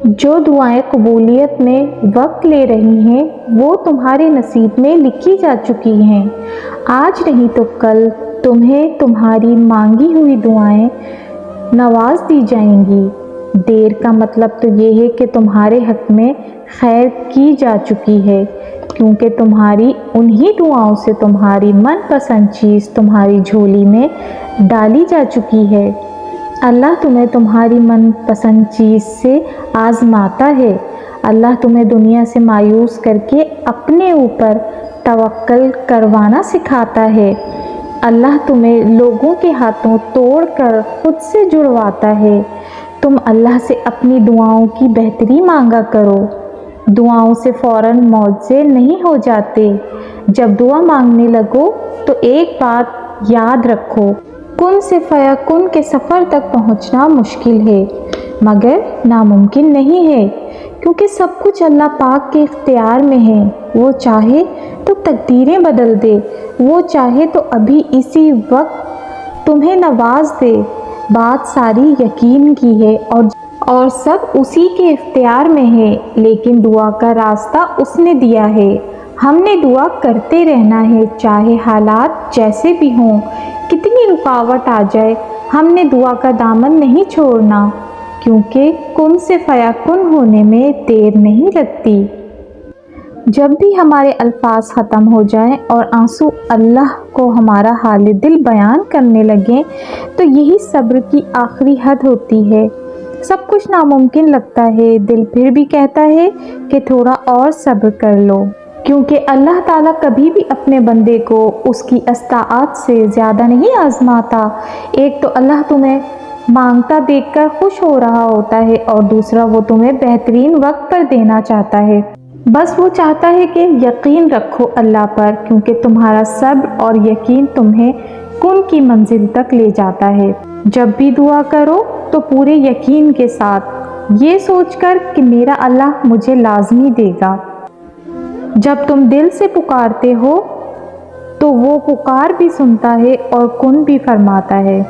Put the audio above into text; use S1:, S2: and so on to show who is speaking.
S1: جو دعائیں قبولیت میں وقت لے رہی ہیں وہ تمہارے نصیب میں لکھی جا چکی ہیں۔ آج نہیں تو کل تمہیں تمہاری مانگی ہوئی دعائیں نواز دی جائیں گی۔ دیر کا مطلب تو یہ ہے کہ تمہارے حق میں خیر کی جا چکی ہے، کیونکہ تمہاری انہی دعاؤں سے تمہاری من پسند چیز تمہاری جھولی میں ڈالی جا چکی ہے۔ اللہ تمہیں تمہاری من پسند چیز سے آزماتا ہے۔ اللہ تمہیں دنیا سے مایوس کر کے اپنے اوپر توکل کروانا سکھاتا ہے۔ اللہ تمہیں لوگوں کے ہاتھوں توڑ کر خود سے جڑواتا ہے۔ تم اللہ سے اپنی دعاؤں کی بہتری مانگا کرو۔ دعاؤں سے فوراً معجزے نہیں ہو جاتے۔ جب دعا مانگنے لگو تو ایک بات یاد رکھو، کن سے فیکون کے سفر تک پہنچنا مشکل ہے مگر ناممکن نہیں ہے، کیونکہ سب کچھ اللہ پاک کے اختیار میں ہے۔ وہ چاہے تو تقدیریں بدل دے، وہ چاہے تو ابھی اسی وقت تمہیں نواز دے۔ بات ساری یقین کی ہے اور سب اسی کے اختیار میں ہے، لیکن دعا کا راستہ اس نے دیا ہے۔ ہم نے دعا کرتے رہنا ہے، چاہے حالات جیسے بھی ہوں، کتنی رکاوٹ آ جائے، ہم نے دعا کا دامن نہیں چھوڑنا، کیونکہ کن سے فیکون ہونے میں دیر نہیں لگتی۔ جب بھی ہمارے الفاظ ختم ہو جائیں اور آنسو اللہ کو ہمارا حال دل بیان کرنے لگیں تو یہی صبر کی آخری حد ہوتی ہے۔ سب کچھ ناممکن لگتا ہے، دل پھر بھی کہتا ہے کہ تھوڑا اور صبر کر لو، کیونکہ اللہ تعالیٰ کبھی بھی اپنے بندے کو اس کی استطاعت سے زیادہ نہیں آزماتا۔ ایک تو اللہ تمہیں مانگتا دیکھ کر خوش ہو رہا ہوتا ہے اور دوسرا وہ تمہیں بہترین وقت پر دینا چاہتا ہے۔ بس وہ چاہتا ہے کہ یقین رکھو اللہ پر، کیونکہ تمہارا صبر اور یقین تمہیں کن کی منزل تک لے جاتا ہے۔ جب بھی دعا کرو تو پورے یقین کے ساتھ، یہ سوچ کر کہ میرا اللہ مجھے لازمی دے گا۔ جب تم دل سے پکارتے ہو تو وہ پکار بھی سنتا ہے اور کن بھی فرماتا ہے۔